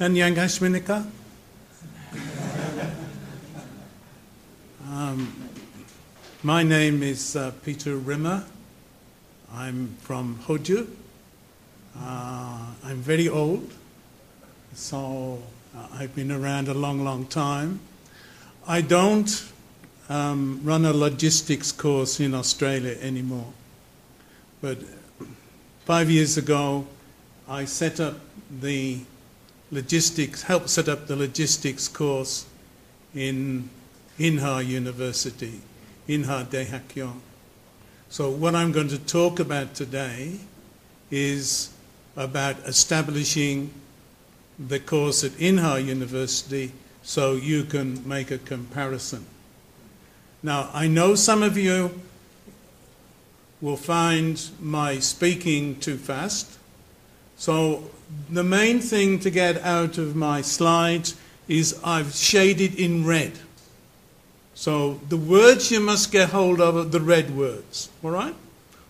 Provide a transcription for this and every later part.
안녕하십니까? My name is Peter RIMMER. I'm from Hoju. I'm very old, so I've been around a long, long time. I don't run a logistics course in Australia anymore, but 5 years ago I set up the helped set up the logistics course in Inha University, Inha Dehakyo. So what I'm going to talk about today is about establishing the course at Inha University so you can make a comparison. Now, I know some of you will find my speaking too fast, so the main thing to get out of my slides is I've shaded in red. So the words you must get hold of are the red words, all right?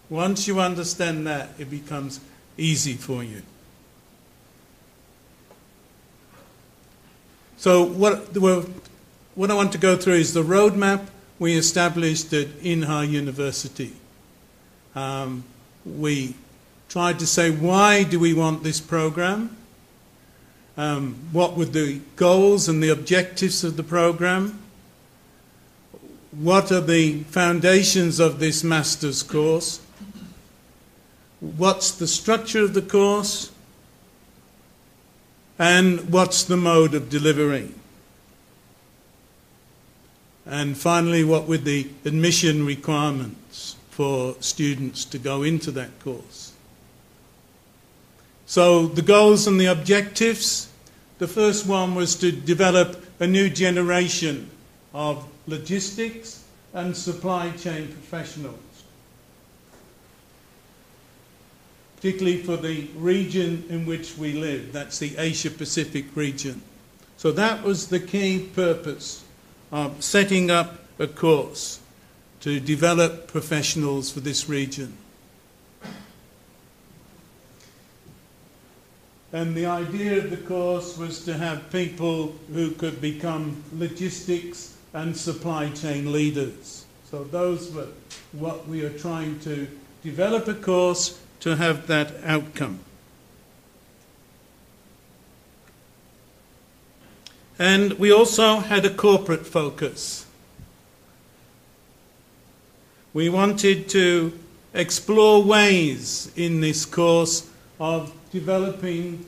Once you understand that, it becomes easy for you. So what I want to go through is the roadmap we established at Inha University. We tried to say, why do we want this program? What were the goals and the objectives of the program? What are the foundations of this master's course? What's the structure of the course? And what's the mode of delivery? And finally, what were the admission requirements for students to go into that course? So the goals and the objectives, the first one was to develop a new generation of logistics and supply chain professionals, particularly for the region in which we live, that's the Asia-Pacific region. So that was the key purpose of setting up a course to develop professionals for this region. And the idea of the course was to have people who could become logistics and supply chain leaders. So those were what we are trying to develop a course to have that outcome. And we also had a corporate focus. We wanted to explore ways in this course of developing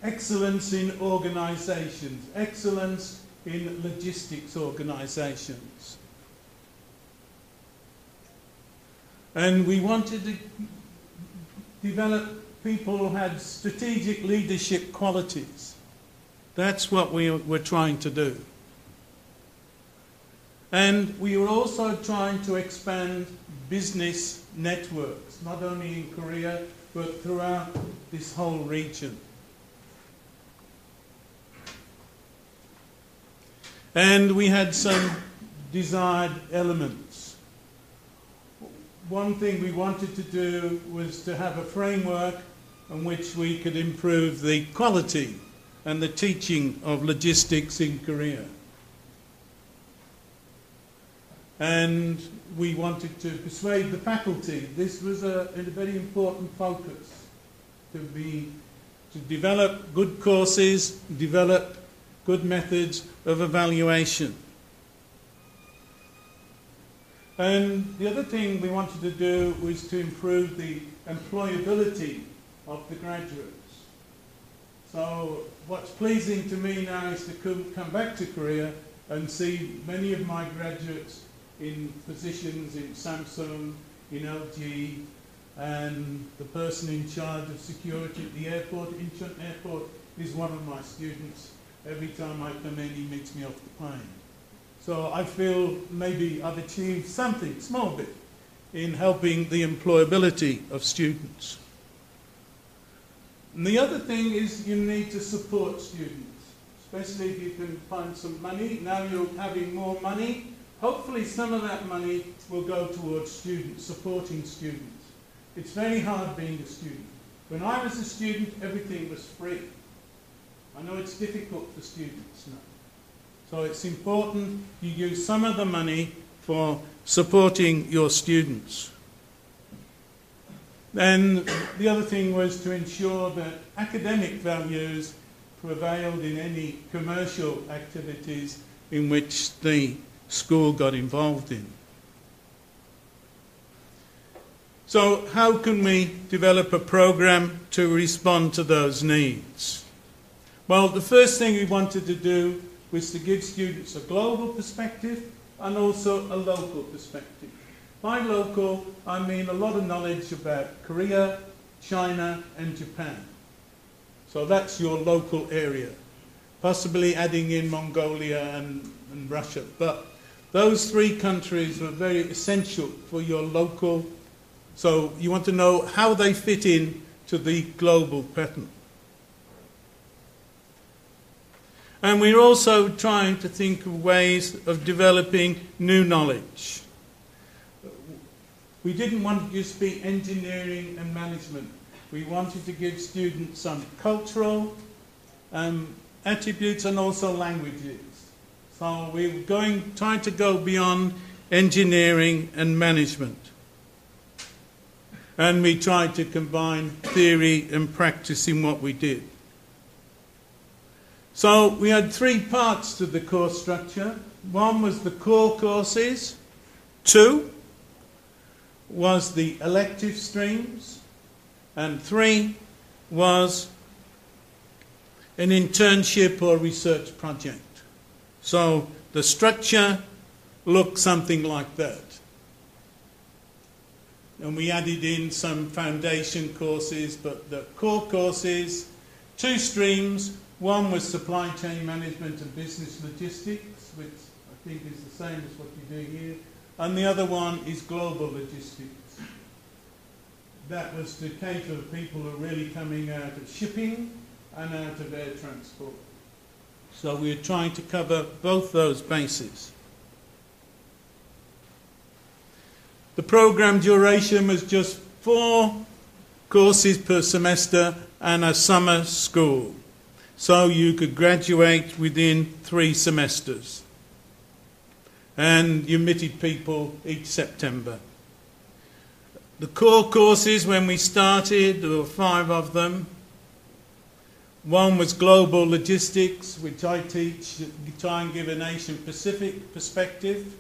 excellence in organizations, excellence in logistics organizations. And we wanted to develop people who had strategic leadership qualities. That's what we were trying to do. And we were also trying to expand business networks, not only in Korea, but throughout this whole region. And we had some desired elements. One thing we wanted to do was to have a framework in which we could improve the quality and the teaching of logistics in Korea. And we wanted to persuade the faculty. This was a very important focus, to develop good courses, develop good methods of evaluation. And the other thing we wanted to do was to improve the employability of the graduates. So what's pleasing to me now is to come back to Korea and see many of my graduates in positions in Samsung, in LG, and the person in charge of security at the airport, Incheon Airport, is one of my students. Every time I come in, he meets me off the plane. So I feel maybe I've achieved something, small bit, in helping the employability of students. And the other thing is you need to support students, especially if you can find some money. Now you're having more money. Hopefully some of that money will go towards students, supporting students. It's very hard being a student. When I was a student, everything was free. I know it's difficult for students now. So it's important you use some of the money for supporting your students. Then the other thing was to ensure that academic values prevailed in any commercial activities in which the school got involved in. So how can we develop a program to respond to those needs? Well, the first thing we wanted to do was to give students a global perspective and also a local perspective. By local, I mean a lot of knowledge about Korea, China, and Japan. So that's your local area. Possibly adding in Mongolia and Russia. But those three countries were very essential for your local. So you want to know how they fit in to the global pattern. And we're also trying to think of ways of developing new knowledge. We didn't want to just be engineering and management. We wanted to give students some cultural attributes and also languages. So we're trying to go beyond engineering and management. And we tried to combine theory and practice in what we did. So we had three parts to the course structure. One was the core courses. Two was the elective streams. And three was an internship or research project. So the structure looked something like that. And we added in some foundation courses, but the core courses, two streams. One was supply chain management and business logistics, which I think is the same as what you do here. And the other one is global logistics. That was to cater to people who are really coming out of shipping and out of air transport. So we're trying to cover both those bases. The program duration was just 4 courses per semester and a summer school. So you could graduate within 3 semesters. And you admitted people each September. The core courses, when we started, there were 5 of them. One was global logistics, which I teach, to try and give a nation-Pacific perspective.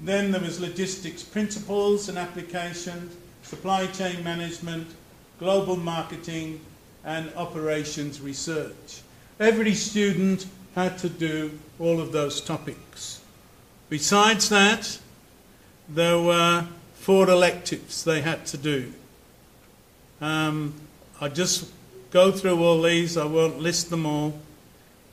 Then there was logistics principles and applications, supply chain management, global marketing, and operations research. Every student had to do all of those topics. Besides that, there were 4 electives they had to do. I just go through all these, I won't list them all,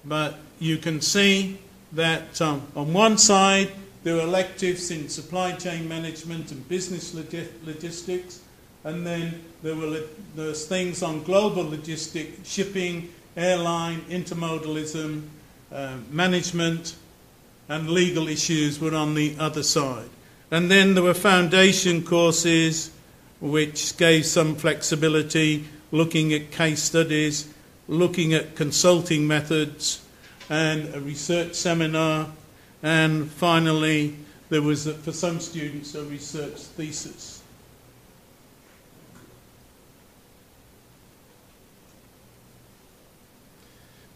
but you can see that on one side there were electives in supply chain management and business logistics, and then there's things on global logistics, shipping, airline, intermodalism, management, and legal issues were on the other side. And then there were foundation courses which gave some flexibility, looking at case studies, looking at consulting methods, and a research seminar, and finally there was, for some students, a research thesis.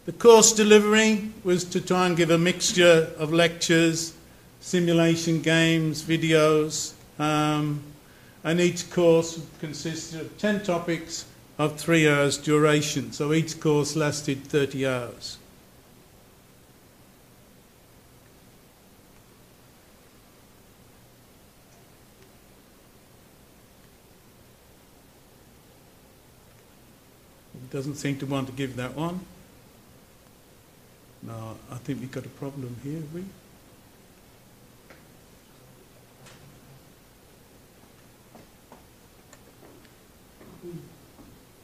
The course delivery was to try and give a mixture of lectures, simulation games, videos, and each course consisted of 10 topics of 3 hours duration. So each course lasted 30 hours. It doesn't seem to want to give that one. No, I think we've got a problem here, have we?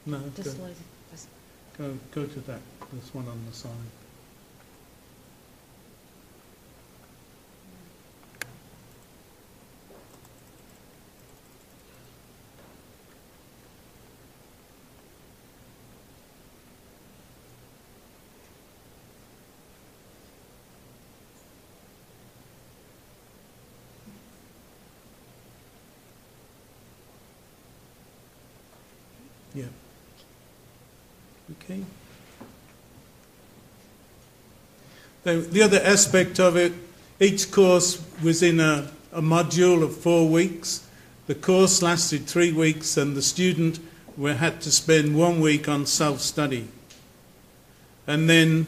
No, go to that. There's one on the side. Yeah. Okay. The other aspect of it, each course was in a module of 4 weeks. The course lasted 3 weeks, and the student had to spend 1 week on self-study. And then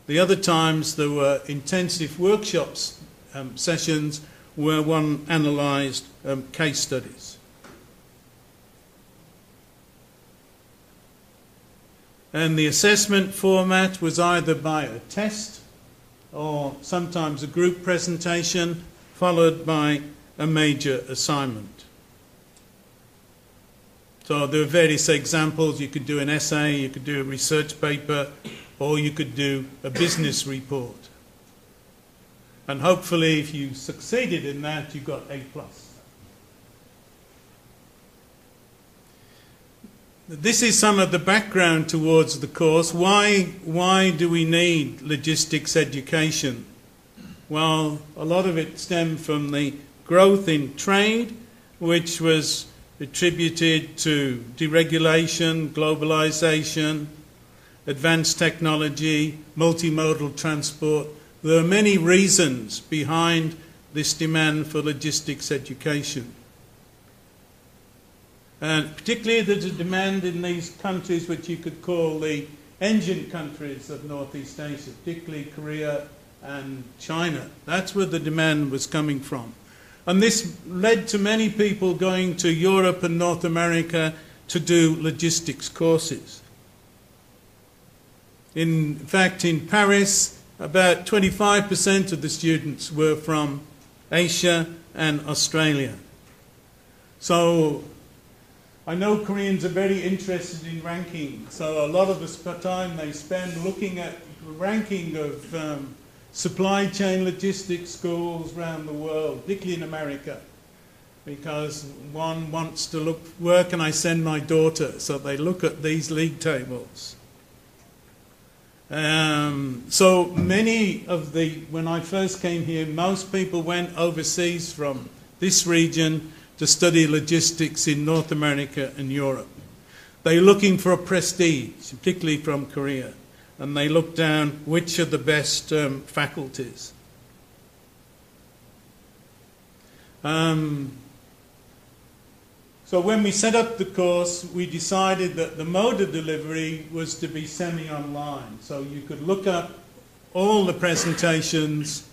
the other times there were intensive workshops, sessions, where one analysed case studies. And the assessment format was either by a test or sometimes a group presentation followed by a major assignment. So there are various examples. You could do an essay, you could do a research paper, or you could do a business report. And hopefully if you succeeded in that, you got A+. This is some of the background towards the course. Why do we need logistics education? Well, a lot of it stemmed from the growth in trade, which was attributed to deregulation, globalization, advanced technology, multimodal transport. There are many reasons behind this demand for logistics education. And particularly there's a demand in these countries which you could call the engine countries of Northeast Asia, particularly Korea and China. That's where the demand was coming from. And this led to many people going to Europe and North America to do logistics courses. In fact, in Paris, about 25% of the students were from Asia and Australia. So I know Koreans are very interested in ranking, so a lot of the time they spend looking at the ranking of supply chain logistics schools around the world, particularly in America, because one wants to look, where can I send my daughter? So they look at these league tables. So many of when I first came here, most people went overseas from this region to study logistics in North America and Europe. They're looking for a prestige, particularly from Korea, and they look down which are the best faculties. So when we set up the course, we decided that the mode of delivery was to be semi-online. So you could look up all the presentations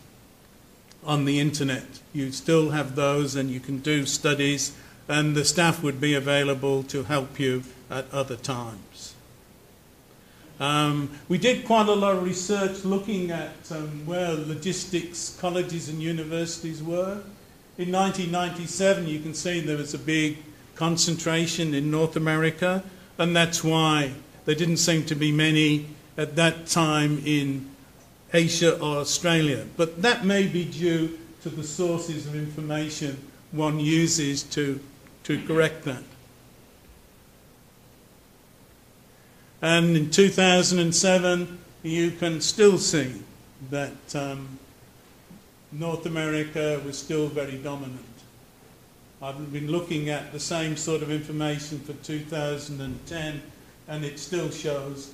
on the internet. You still have those, and you can do studies, and the staff would be available to help you at other times. We did quite a lot of research looking at where logistics colleges and universities were. In 1997, you can see there was a big concentration in North America, and that's why there didn't seem to be many at that time in Asia or Australia. But that may be due to the sources of information one uses to correct that. And in 2007, you can still see that North America was still very dominant. I've been looking at the same sort of information for 2010, and it still shows